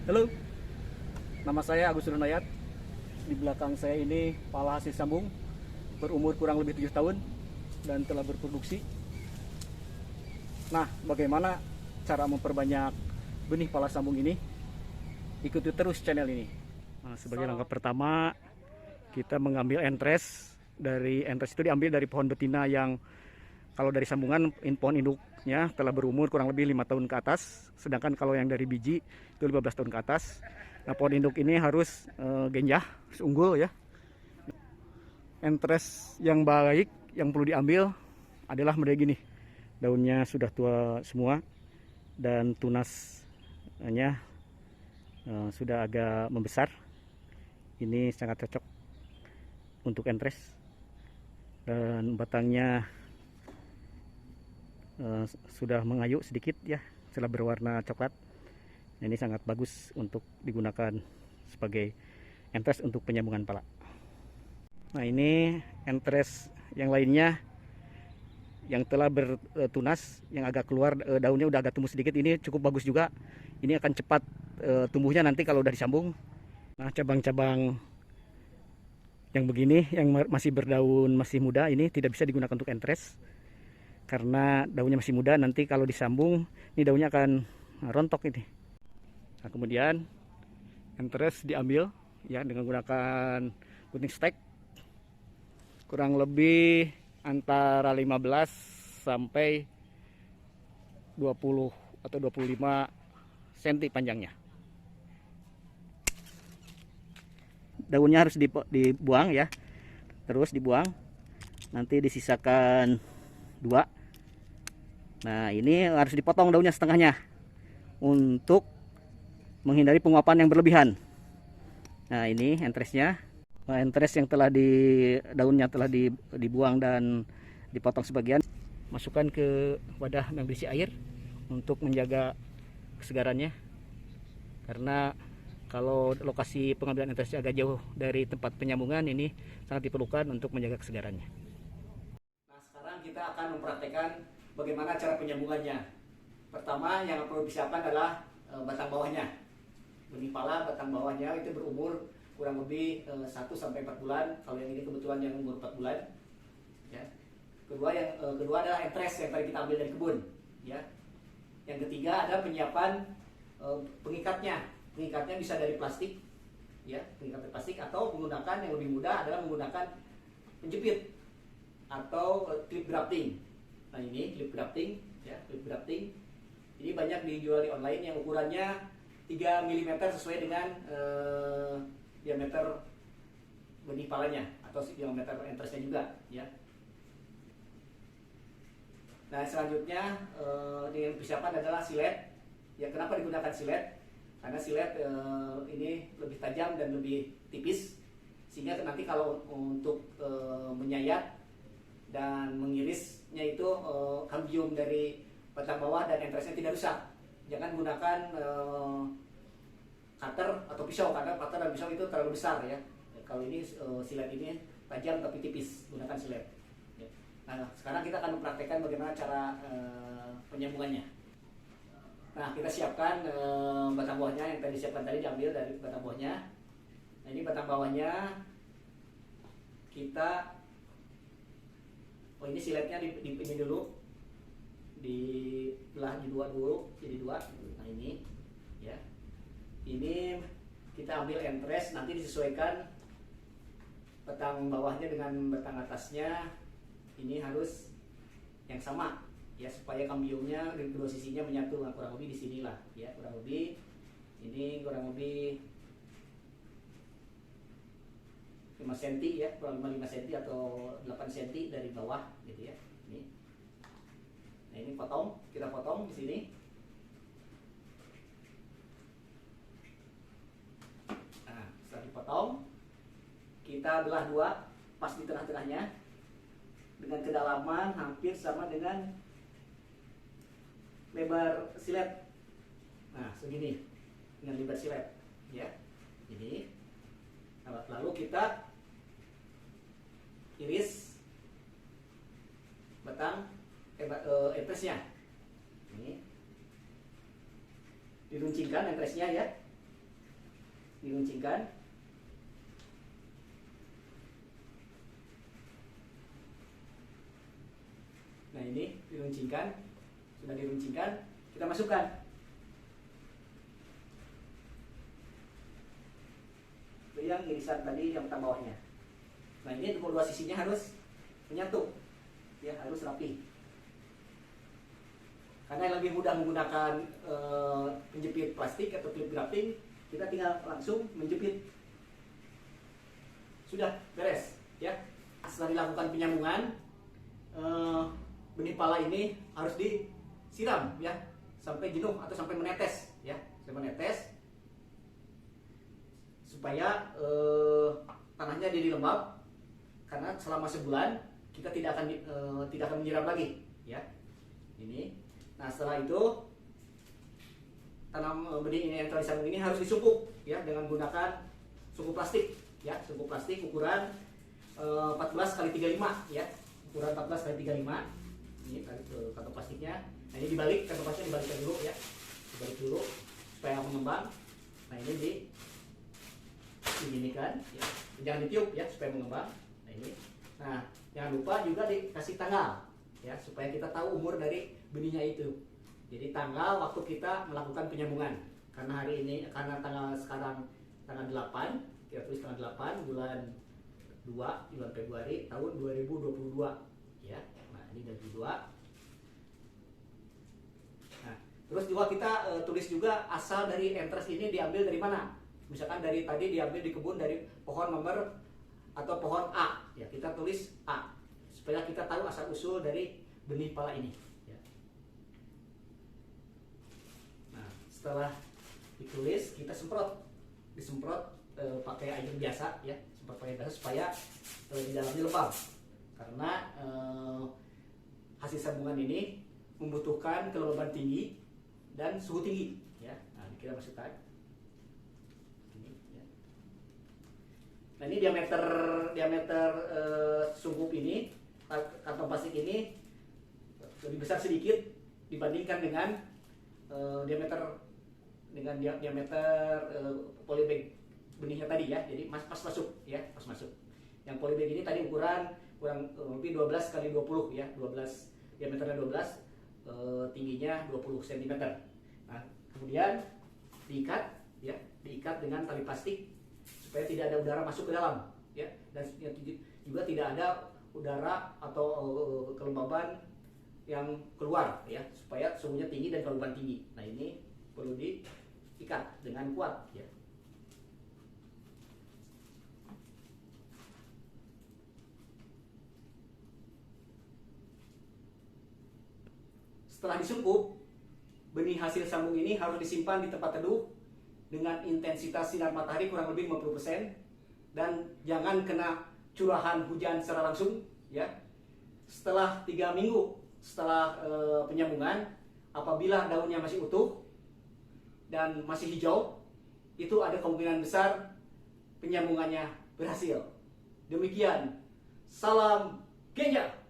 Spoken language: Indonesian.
Halo, nama saya Agus Runayat. Di belakang saya ini pala hasil sambung, berumur kurang lebih 7 tahun dan telah berproduksi. Nah, bagaimana cara memperbanyak benih pala sambung ini? Ikuti terus channel ini. Nah, sebagai langkah pertama, kita mengambil entres. Entres itu diambil dari pohon betina yang kalau dari sambungan pohon induknya telah berumur kurang lebih 5 tahun ke atas, sedangkan kalau yang dari biji itu 15 tahun ke atas. Nah, pohon induk ini harus genjah, unggul ya. Entres yang baik yang perlu diambil adalah mereka gini. Daunnya sudah tua semua dan tunasnya sudah agak membesar. Ini sangat cocok untuk entres. Dan batangnya sudah mengayuk sedikit ya, setelah berwarna coklat. Ini sangat bagus untuk digunakan sebagai entres untuk penyambungan pala. Nah, ini entres yang lainnya yang telah bertunas, yang agak keluar daunnya udah agak tumbuh sedikit, ini cukup bagus juga. Ini akan cepat tumbuhnya nanti kalau udah disambung. Nah, cabang-cabang yang begini yang masih berdaun, masih muda, ini tidak bisa digunakan untuk entres karena daunnya masih muda. Nanti kalau disambung ini daunnya akan rontok ini. Nah, kemudian entres diambil ya dengan menggunakan gunting stek kurang lebih antara 15 sampai 20 atau 25 cm panjangnya. Daunnya harus dibuang ya, terus dibuang, nanti disisakan 2. Nah, ini harus dipotong daunnya setengahnya untuk menghindari penguapan yang berlebihan. Nah, ini entresnya. Nah, entres yang daunnya telah dibuang dan dipotong sebagian, masukkan ke wadah yang berisi air untuk menjaga kesegarannya, karena kalau lokasi pengambilan entresnya agak jauh dari tempat penyambungan, ini sangat diperlukan untuk menjaga kesegarannya. Nah, sekarang kita akan mempraktekkan bagaimana cara penyambungannya. Pertama yang perlu disiapkan adalah batang bawahnya. Benih pala batang bawahnya itu berumur kurang lebih 1-4 bulan. Kalau yang ini kebetulan yang umur 4 bulan. Ya. Kedua adalah entres yang tadi kita ambil dari kebun. Ya. Yang ketiga ada penyiapan pengikatnya. Pengikatnya bisa dari plastik, ya, pengikat dari plastik, atau menggunakan yang lebih mudah adalah menggunakan penjepit atau clip grafting. Nah, ini clip grafting, ya, clip grafting. Ini banyak dijual di online yang ukurannya 3 mm sesuai dengan diameter benih palanya atau diameter entresnya juga, ya. Nah, selanjutnya yang persiapan adalah silet. Ya, kenapa digunakan silet? Karena silet ini lebih tajam dan lebih tipis, sehingga nanti kalau untuk menyayat dan mengirisnya itu kambium dari batang bawah dan entresnya tidak rusak. Jangan gunakan cutter atau pisau, karena cutter dan pisau itu terlalu besar ya. Kalau ini silet ini tajam tapi tipis, gunakan silet. Nah, sekarang kita akan mempraktekkan bagaimana cara penyambungannya. Nah, kita siapkan batang bawahnya yang tadi siapkan tadi, diambil dari batang bawahnya. Nah, ini batang bawahnya kita, ini siletnya ini dulu, dibelah di dua dulu, jadi 2. Nah, ini, ya, ini kita ambil entres, nanti disesuaikan batang bawahnya dengan batang atasnya. Ini harus yang sama. Ya, supaya kambiumnya di kedua sisinya menyatu. Nah, kurang lebih di sinilah ya, kurang lebih ini kurang lebih 5 cm ya, kurang lebih 5 cm atau 8 cm dari bawah gitu ya. Ini. Nah, ini kita potong di sini. Nah, setelah dipotong kita belah 2 pas di tengah-tengahnya dengan kedalaman hampir sama dengan lebar silet. Nah, segini dengan lebar silet ya. Ini lalu kita iris batang entresnya. Ini diruncingkan entresnya ya. diruncingkan. Nah ini diruncingkan, sudah diruncingkan, kita masukkan. Yang irisan tadi yang utang bawahnya. Nah ini kedua sisinya harus menyatu, ya harus rapi. Karena yang lebih mudah menggunakan penjepit plastik atau clip grafting, kita tinggal langsung menjepit. Sudah beres, ya. Setelah dilakukan penyambungan, benih pala ini harus disiram, ya, sampai jenuh atau sampai menetes, ya, sampai menetes, supaya tanahnya jadi lembab. Karena selama sebulan kita tidak akan menyiram lagi, ya. Ini. Nah setelah itu tanam benih ini yang telah disambung ini harus disumpuk, ya, dengan menggunakan sumpu plastik, ya, sumpu plastik ukuran 14 x 35, ya, ukuran 14 x 35. Ini kantong plastiknya. Nah ini dibalik, kantong plastiknya dibalikkan dulu, ya, dibalik dulu supaya mengembang. Nah ini diginikan, ya, jangan ditiup, ya, supaya mengembang. Nah ini. Nah jangan lupa juga dikasih tanggal, ya, supaya kita tahu umur dari benihnya itu. Jadi tanggal waktu kita melakukan penyambungan. Karena hari ini, karena tanggal sekarang tanggal 8, kita tulis tanggal 8 bulan 2, bulan Februari tahun 2022, ya. Nah ini 2022. Nah terus juga kita tulis juga asal dari entres ini diambil dari mana. Misalkan dari tadi diambil di kebun dari pohon nomor atau pohon A, ya, kita tulis A supaya kita tahu asal usul dari benih pala ini, ya. Nah setelah ditulis kita disemprot pakai air biasa, ya, semprot pakai biasa supaya di dalamnya lembab. Karena hasil sambungan ini membutuhkan kelembaban tinggi dan suhu tinggi, ya. Nah kita masukkan. Nah ini diameter sungkup ini, kantong plastik ini lebih besar sedikit dibandingkan dengan diameter polybag benihnya tadi, ya. Jadi pas masuk, ya, pas masuk. Yang polybag ini tadi ukuran kurang lebih 12 x 20, ya, 12 diameternya 12, tingginya 20 cm. Nah kemudian diikat, ya, diikat dengan tali plastik supaya tidak ada udara masuk ke dalam, ya, dan juga tidak ada udara atau kelembaban yang keluar, ya, supaya suhunya tinggi dan kelembaban tinggi. Nah ini perlu diikat dengan kuat, ya. Setelah disungkup, benih hasil sambung ini harus disimpan di tempat teduh dengan intensitas sinar matahari kurang lebih 50% dan jangan kena curahan hujan secara langsung, ya. Setelah 3 minggu setelah penyambungan, apabila daunnya masih utuh dan masih hijau, itu ada kemungkinan besar penyambungannya berhasil. Demikian, salam Genya.